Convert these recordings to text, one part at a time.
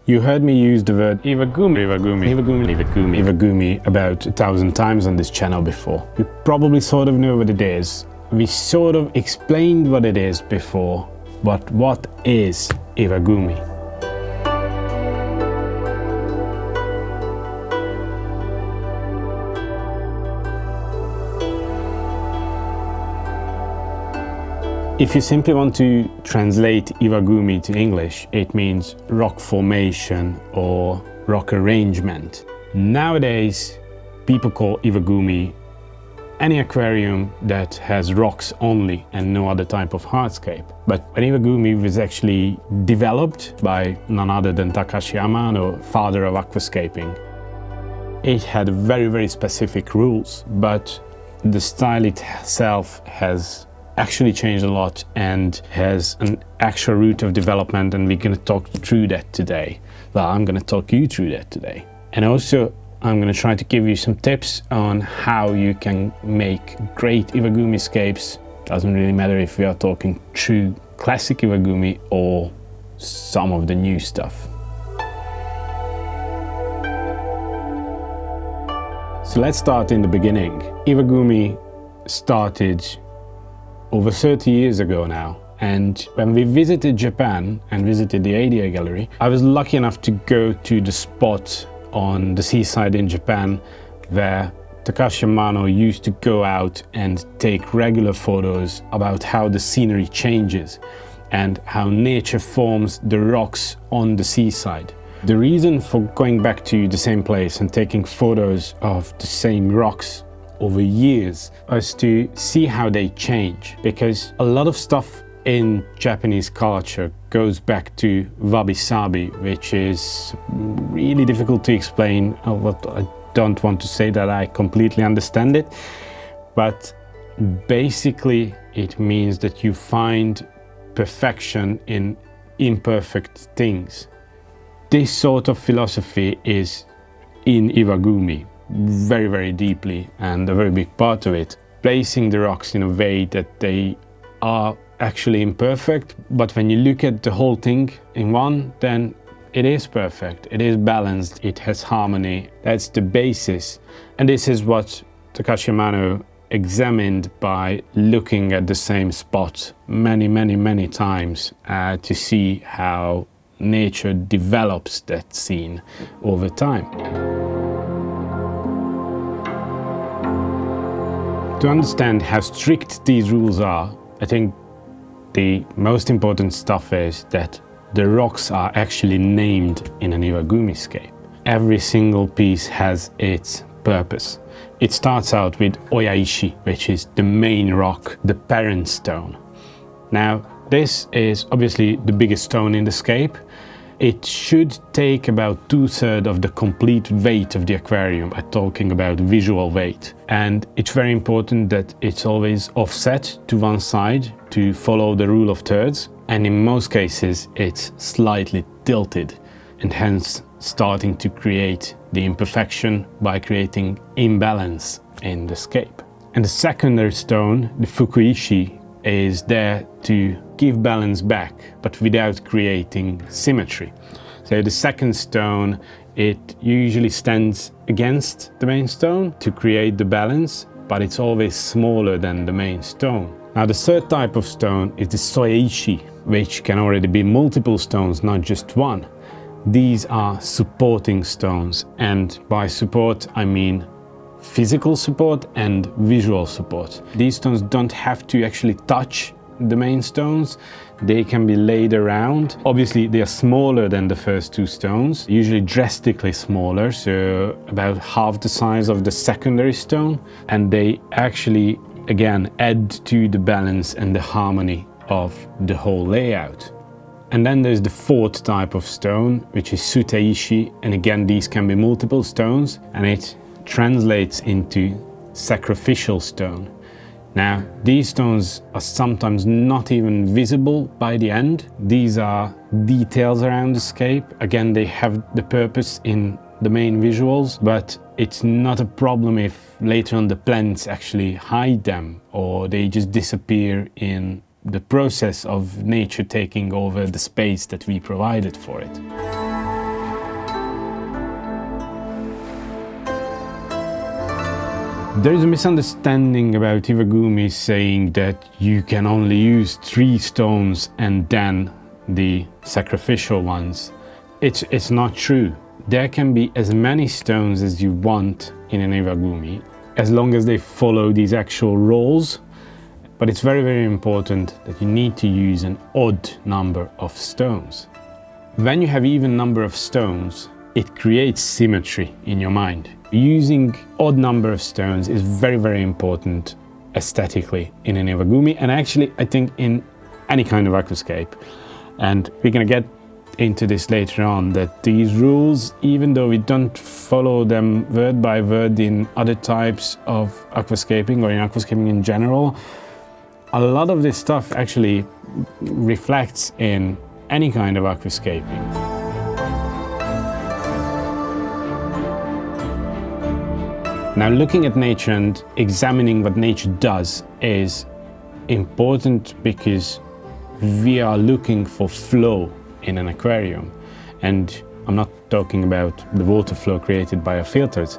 You heard me use the word Iwagumi about 1,000 times on this channel before. You probably sort of know what it is. We sort of explained what it is before, but what is Iwagumi? If you simply want to translate Iwagumi to English, it means rock formation or rock arrangement. Nowadays, people call Iwagumi any aquarium that has rocks only and no other type of hardscape. But when Iwagumi was actually developed by none other than Takashi Amano, father of aquascaping, it had very specific rules, but the style itself has actually changed a lot and has an actual route of development, and we're going to talk through that today. Well, I'm going to talk you through that today. And also I'm going to try to give you some tips on how you can make great Iwagumi scapes. Doesn't really matter if we are talking true classic Iwagumi or some of the new stuff. So let's start in the beginning. Iwagumi started over 30 years ago now, and when we visited Japan and visited the ADA gallery, I was lucky enough to go to the spot on the seaside in Japan where Takashi Amano used to go out and take regular photos about how the scenery changes and how nature forms the rocks on the seaside. The reason for going back to the same place and taking photos of the same rocks over years was to see how they change, because a lot of stuff in Japanese culture goes back to wabi-sabi, which is really difficult to explain. What I don't want to say that I completely understand it, but basically it means that you find perfection in imperfect things. This sort of philosophy is in Iwagumi very deeply, and a very big part of it, placing the rocks in a way that they are actually imperfect, but when you look at the whole thing in one, then it is perfect, it is balanced, it has harmony. That's the basis, and this is what Takashi Amano examined by looking at the same spot many times to see how nature develops that scene over time. To understand how strict these rules are, I think the most important stuff is that the rocks are actually named in an Iwagumi scape. Every single piece has its purpose. It starts out with Oishi, which is the main rock, the parent stone. Now, this is obviously the biggest stone in the scape. It should take about 2/3 of the complete weight of the aquarium. I'm talking about visual weight. And it's very important that it's always offset to one side to follow the rule of thirds. And in most cases, it's slightly tilted, and hence starting to create the imperfection by creating imbalance in the scape. And the secondary stone, the Fukuishi, is there to give balance back, but without creating symmetry. So the second stone, it usually stands against the main stone to create the balance, but it's always smaller than the main stone. Now the third type of stone is the Soeishi, which can already be multiple stones, not just one. These are supporting stones, and by support I mean physical support and visual support. These stones don't have to actually touch the main stones, they can be laid around. Obviously they are smaller than the first two stones, usually drastically smaller, so about half the size of the secondary stone, and they actually again add to the balance and the harmony of the whole layout. And then there's the fourth type of stone, which is Suteishi, and again these can be multiple stones, and it translates into sacrificial stone. Now, these stones are sometimes not even visible by the end. These are details around the scape. Again, they have the purpose in the main visuals, but it's not a problem if later on the plants actually hide them or they just disappear in the process of nature taking over the space that we provided for it. There is a misunderstanding about Iwagumi saying that you can only use 3 stones and then the sacrificial ones. It's not true. There can be as many stones as you want in an Iwagumi, as long as they follow these actual rules. But it's very, very important that you need to use an odd number of stones. When you have even number of stones, it creates symmetry in your mind. Using odd number of stones is very, very important aesthetically in an Iwagumi, and actually I think in any kind of aquascape. And we're gonna get into this later on, that these rules, even though we don't follow them word by word in other types of aquascaping or in aquascaping in general, a lot of this stuff actually reflects in any kind of aquascaping. Now, looking at nature and examining what nature does is important because we are looking for flow in an aquarium. And I'm not talking about the water flow created by our filters.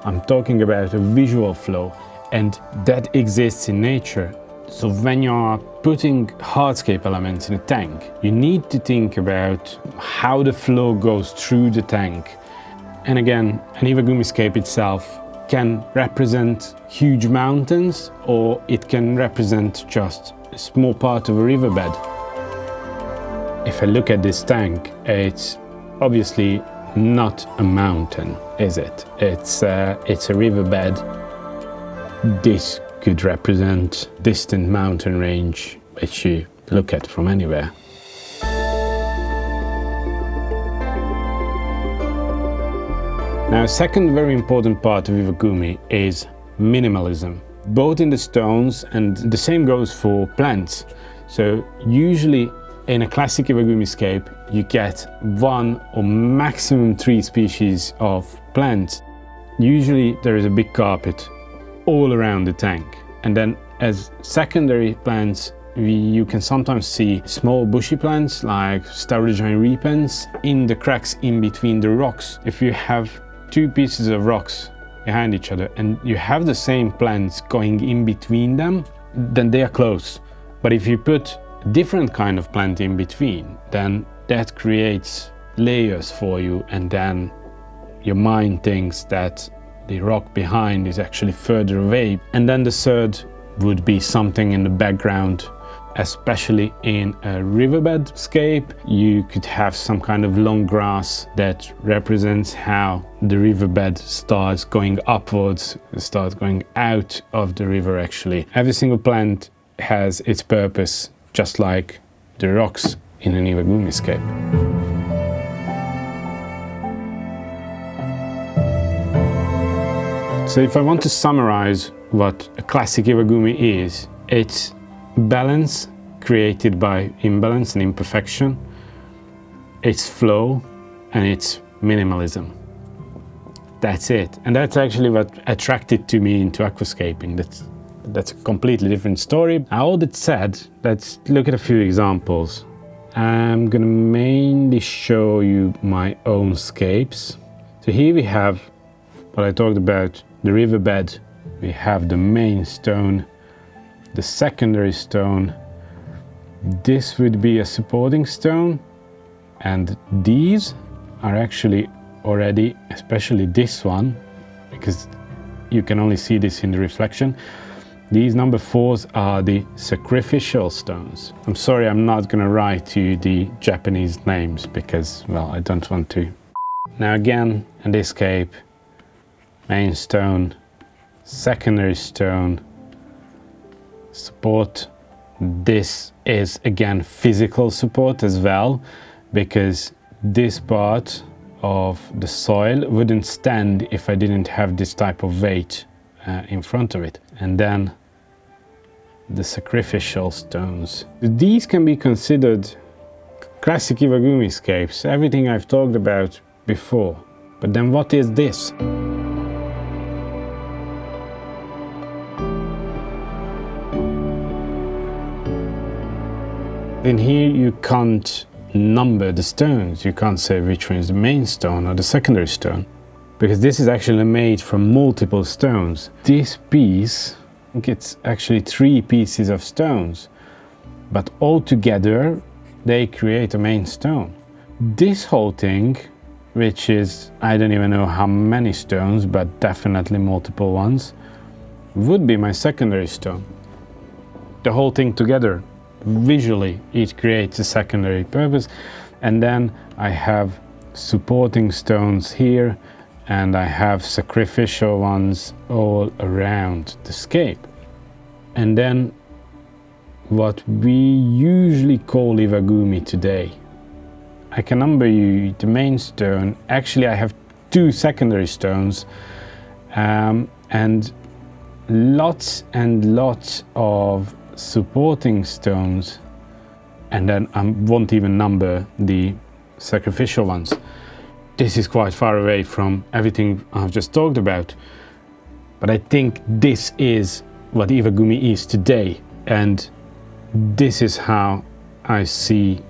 I'm talking about a visual flow, and that exists in nature. So when you are putting hardscape elements in a tank, you need to think about how the flow goes through the tank. And again, an Iwagumi scape itself can represent huge mountains, or it can represent just a small part of a riverbed. If I look at this tank, it's obviously not a mountain, is it? It's a riverbed. This could represent distant mountain range which you look at from anywhere. Now, a second very important part of Iwagumi is minimalism, both in the stones, and the same goes for plants. So usually in a classic Iwagumi scape, you get 1 or maximum 3 species of plants. Usually there is a big carpet all around the tank. And then as secondary plants, you can sometimes see small bushy plants like Staurogine repens in the cracks in between the rocks. If you have 2 pieces of rocks behind each other and you have the same plants going in between them, then they are close. But if you put a different kind of plant in between, then that creates layers for you, and then your mind thinks that the rock behind is actually further away. And then the third would be something in the background. Especially in a riverbed scape, you could have some kind of long grass that represents how the riverbed starts going upwards, starts going out of the river actually. Every single plant has its purpose, just like the rocks in an Iwagumi scape. So if I want to summarize what a classic Iwagumi is, it's balance created by imbalance and imperfection, it's flow, and it's minimalism. That's it. And that's actually what attracted to me into aquascaping. That's a completely different story. All that said, let's look at a few examples. I'm gonna mainly show you my own scapes. So here we have what I talked about, the riverbed. We have the main stone, the secondary stone. This would be a supporting stone, and these are actually already, especially this one, because you can only see this in the reflection, these number 4s are the sacrificial stones. I'm sorry, I'm not gonna write you the Japanese names because, well, I don't want to. Now again, in this scape, main stone, secondary stone, support. This is again physical support as well, because this part of the soil wouldn't stand if I didn't have this type of weight in front of it. And then the sacrificial stones. These can be considered classic Iwagumi scapes, everything I've talked about before. But then what is this? In here you can't number the stones, you can't say which one is the main stone or the secondary stone. because this is actually made from multiple stones. This piece, I think it's actually 3 pieces of stones, but all together they create a main stone. This whole thing, which is, I don't even know how many stones, but definitely multiple ones, would be my secondary stone. The whole thing together, visually, it creates a secondary purpose. And then I have supporting stones here, and I have sacrificial ones all around the scape. And then what we usually call Iwagumi today. I can number you the main stone. Actually, I have 2 secondary stones, and lots and lots of supporting stones, and then I won't even number the sacrificial ones. This is quite far away from everything I've just talked about, but I think this is what Iwagumi is today, and this is how I see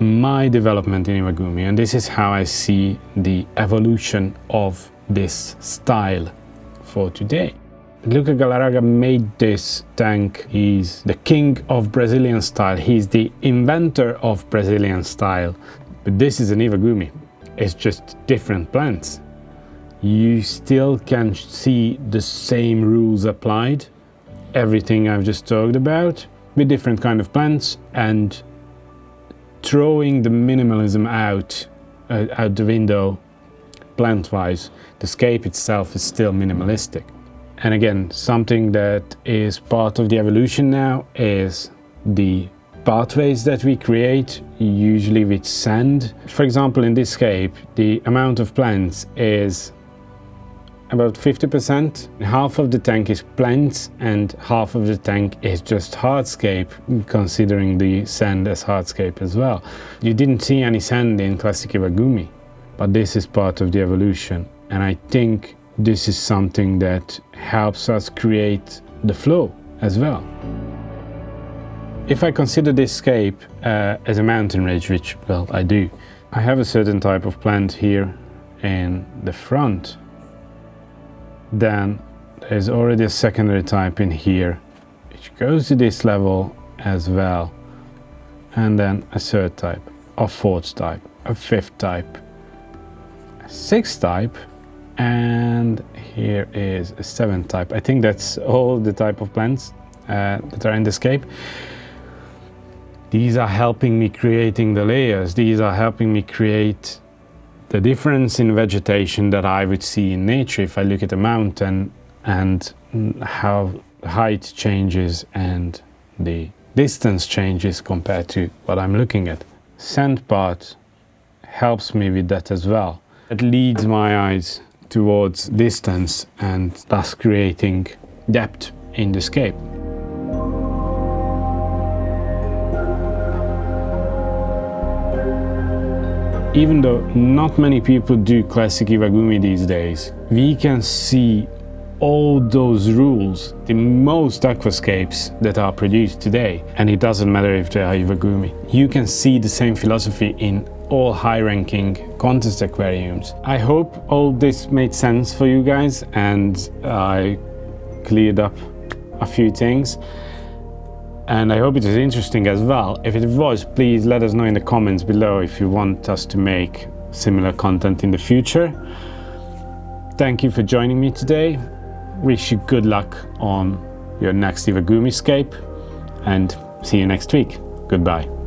my development in Iwagumi, and this is how I see the evolution of this style for today. Luca Galarraga made this tank. He's the king of Brazilian style. He's the inventor of Brazilian style. But this is an Iwagumi. It's just different plants. You still can see the same rules applied. Everything I've just talked about with different kind of plants, and throwing the minimalism out the window plant-wise. The scape itself is still minimalistic. And again, something that is part of the evolution now is the pathways that we create, usually with sand. For example, in this scape, the amount of plants is about 50%. Half of the tank is plants and half of the tank is just hardscape, considering the sand as hardscape as well. You didn't see any sand in Classic Iwagumi, but this is part of the evolution. And I think this is something that helps us create the flow as well. If I consider this scape as a mountain ridge, which, well, I do, I have a certain type of plant here in the front. Then there's already a secondary type in here, which goes to this level as well. And then a third type, a fourth type, a fifth type, a sixth type, and here is a seventh type. I think that's all the type of plants that are in the scape. These are helping me creating the layers. These are helping me create the difference in vegetation that I would see in nature if I look at a mountain, and how the height changes and the distance changes compared to what I'm looking at. Sand part helps me with that as well. It leads my eyes towards distance and thus creating depth in the scape. Even though not many people do Classic Iwagumi these days, we can see all those rules, the most aquascapes that are produced today, and it doesn't matter if they are Iwagumi. You can see the same philosophy in all high-ranking contest aquariums. I hope all this made sense for you guys, and I cleared up a few things. And I hope it was interesting as well. If it was, please let us know in the comments below if you want us to make similar content in the future. Thank you for joining me today. Wish you good luck on your next Iwagumi scape, and see you next week. Goodbye.